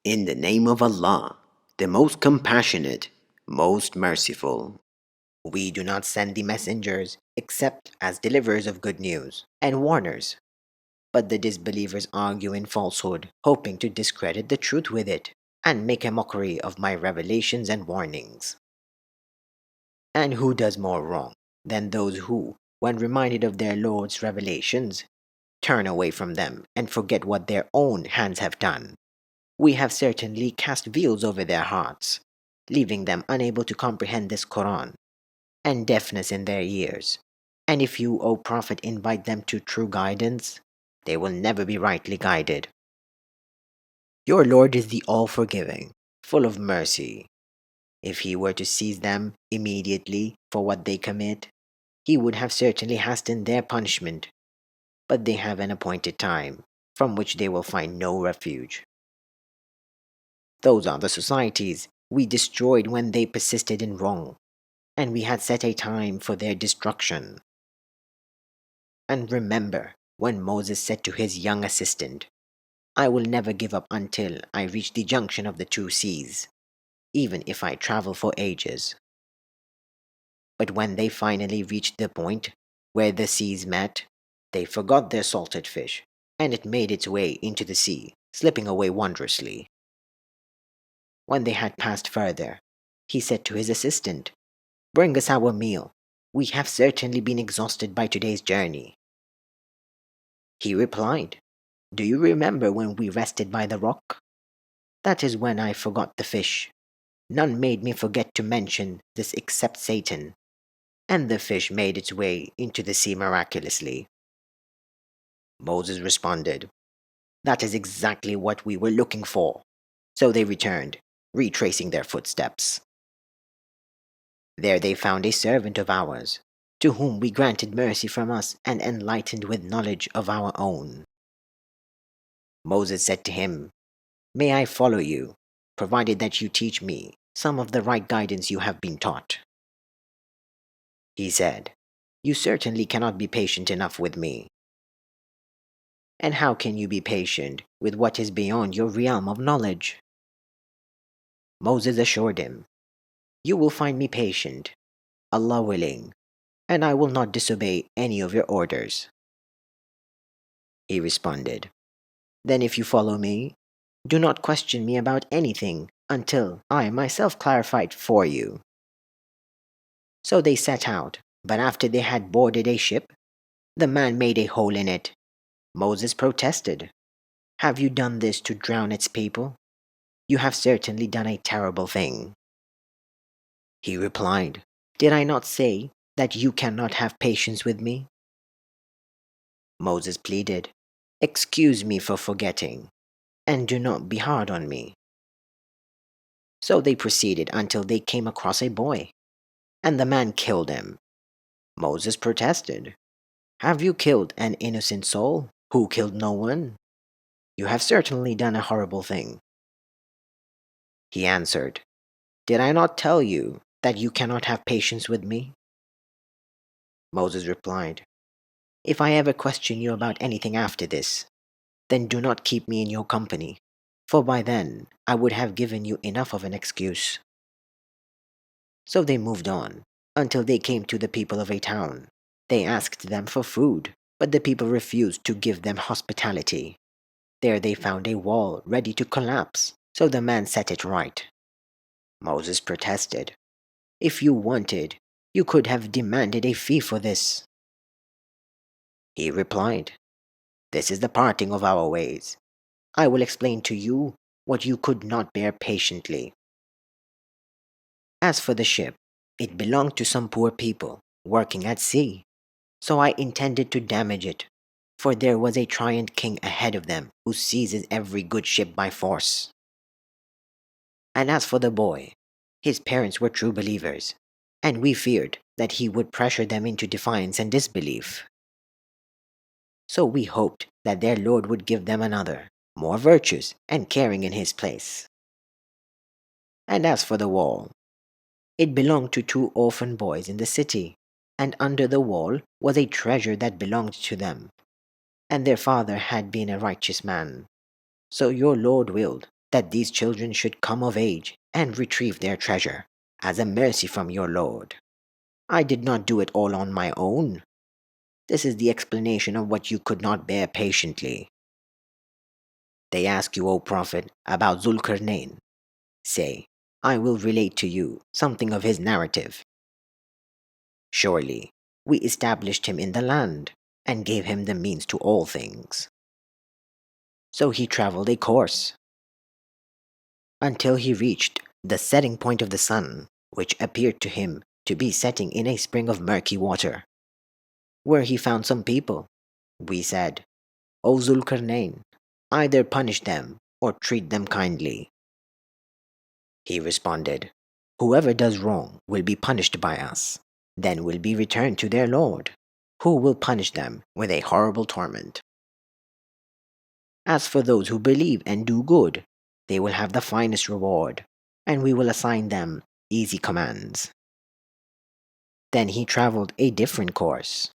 In the name of Allah, the most compassionate, most merciful. We do not send the messengers except as deliverers of good news and warners. But the disbelievers argue in falsehood, hoping to discredit the truth with it and make a mockery of my revelations and warnings. And who does more wrong than those who, when reminded of their Lord's revelations, turn away from them and forget what their own hands have done? We have certainly cast veils over their hearts, leaving them unable to comprehend this Quran, and deafness in their ears. And if you, O Prophet, invite them to true guidance, they will never be rightly guided. Your Lord is the all-forgiving, full of mercy. If he were to seize them immediately for what they commit, he would have certainly hastened their punishment. But they have an appointed time, from which they will find no refuge. Those are the societies we destroyed when they persisted in wrong, and we had set a time for their destruction. And remember when Moses said to his young assistant, I will never give up until I reach the junction of the two seas, even if I travel for ages. But when they finally reached the point where the seas met, they forgot their salted fish, and it made its way into the sea, slipping away wondrously. When they had passed further, he said to his assistant, Bring us our meal. We have certainly been exhausted by today's journey. He replied, Do you remember when we rested by the rock? That is when I forgot the fish. None made me forget to mention this except Satan, and the fish made its way into the sea miraculously. Moses responded, That is exactly what we were looking for. So they returned, retracing their footsteps. There they found a servant of ours, to whom we granted mercy from us and enlightened with knowledge of our own. Moses said to him, May I follow you, provided that you teach me some of the right guidance you have been taught. He said, You certainly cannot be patient enough with me. And how can you be patient with what is beyond your realm of knowledge? Moses assured him, You will find me patient, Allah willing, and I will not disobey any of your orders. He responded, Then if you follow me, do not question me about anything until I myself clarify it for you. So they set out, but after they had boarded a ship, the man made a hole in it. Moses protested, Have you done this to drown its people? You have certainly done a terrible thing. He replied, Did I not say that you cannot have patience with me? Moses pleaded, Excuse me for forgetting, and do not be hard on me. So they proceeded until they came across a boy, and the man killed him. Moses protested, Have you killed an innocent soul who killed no one? You have certainly done a horrible thing. He answered, Did I not tell you that you cannot have patience with me? Moses replied, If I ever question you about anything after this, then do not keep me in your company, for by then I would have given you enough of an excuse. So they moved on, until they came to the people of a town. They asked them for food, but the people refused to give them hospitality. There they found a wall ready to collapse, so the man set it right. Moses protested, If you wanted, you could have demanded a fee for this. He replied, This is the parting of our ways. I will explain to you what you could not bear patiently. As for the ship, it belonged to some poor people working at sea, so I intended to damage it, for there was a tyrant king ahead of them who seizes every good ship by force. And as for the boy, his parents were true believers, and we feared that he would pressure them into defiance and disbelief. So we hoped that their Lord would give them another, more virtuous and caring in his place. And as for the wall, it belonged to two orphan boys in the city, and under the wall was a treasure that belonged to them, and their father had been a righteous man. So your Lord willed that these children should come of age and retrieve their treasure as a mercy from your Lord. I did not do it all on my own. This is the explanation of what you could not bear patiently. They ask you, O Prophet, about Zulkarnain. Say, I will relate to you something of his narrative. Surely, we established him in the land and gave him the means to all things. So he traveled a course until he reached the setting point of the sun, which appeared to him to be setting in a spring of murky water, where he found some people. We said, O Zulkarnain, either punish them or treat them kindly. He responded, whoever does wrong will be punished by us, then will be returned to their Lord, who will punish them with a horrible torment. As for those who believe and do good, they will have the finest reward, and we will assign them easy commands. Then he traveled a different course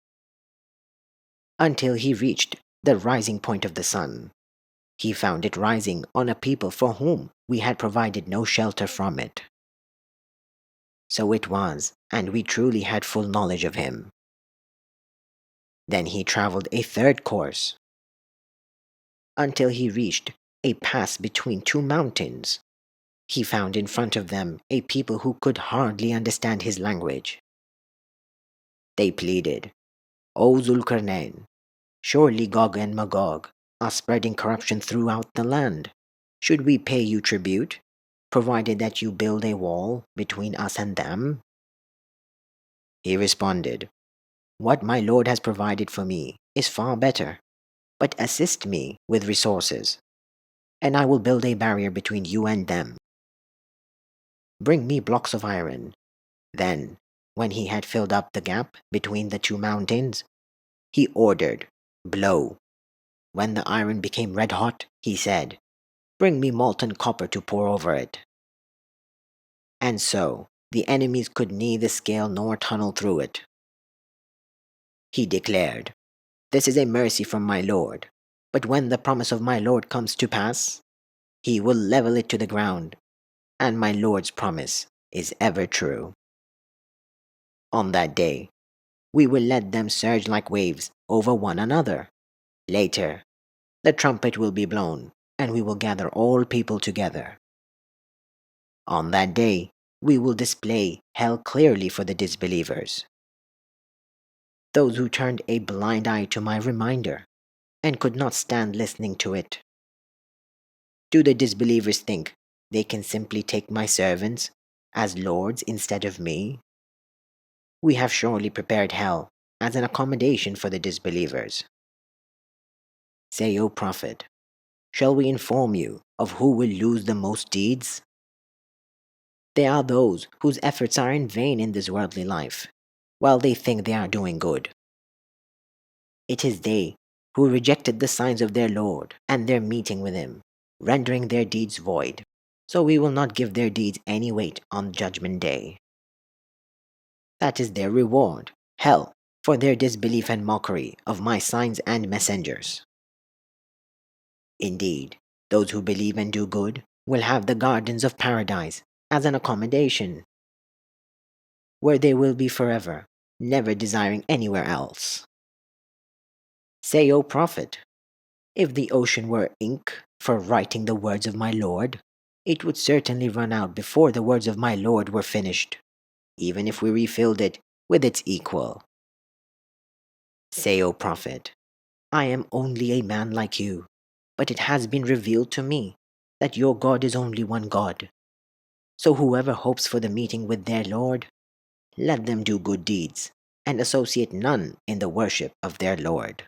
until he reached the rising point of the sun. He found it rising on a people for whom we had provided no shelter from it. So it was, and we truly had full knowledge of him. Then he traveled a third course until he reached a pass between two mountains. He found in front of them a people who could hardly understand his language. They pleaded, O Zulkarnain, surely Gog and Magog are spreading corruption throughout the land. Should we pay you tribute, provided that you build a wall between us and them? He responded, what my Lord has provided for me is far better, but assist me with resources, and I will build a barrier between you and them. Bring me blocks of iron. Then, when he had filled up the gap between the two mountains, he ordered, blow. When the iron became red hot, he said, bring me molten copper to pour over it. And so, the enemies could neither scale nor tunnel through it. He declared, this is a mercy from my Lord, but when the promise of my Lord comes to pass, he will level it to the ground, and my Lord's promise is ever true. On that day, we will let them surge like waves over one another. Later, the trumpet will be blown, and we will gather all people together. On that day, we will display hell clearly for the disbelievers, those who turned a blind eye to my reminder and could not stand listening to it. Do the disbelievers think they can simply take my servants as lords instead of me? We have surely prepared hell as an accommodation for the disbelievers. Say, O Prophet, shall we inform you of who will lose the most deeds? They are those whose efforts are in vain in this worldly life, while they think they are doing good. It is they who rejected the signs of their Lord and their meeting with Him, rendering their deeds void. So we will not give their deeds any weight on Judgment Day. That is their reward, hell, for their disbelief and mockery of my signs and messengers. Indeed, those who believe and do good will have the gardens of paradise as an accommodation, where they will be forever, never desiring anywhere else. Say, O Prophet, if the ocean were ink for writing the words of my Lord, it would certainly run out before the words of my Lord were finished, even if we refilled it with its equal. Say, O Prophet, I am only a man like you, but it has been revealed to me that your God is only one God. So whoever hopes for the meeting with their Lord, let them do good deeds and associate none in the worship of their Lord.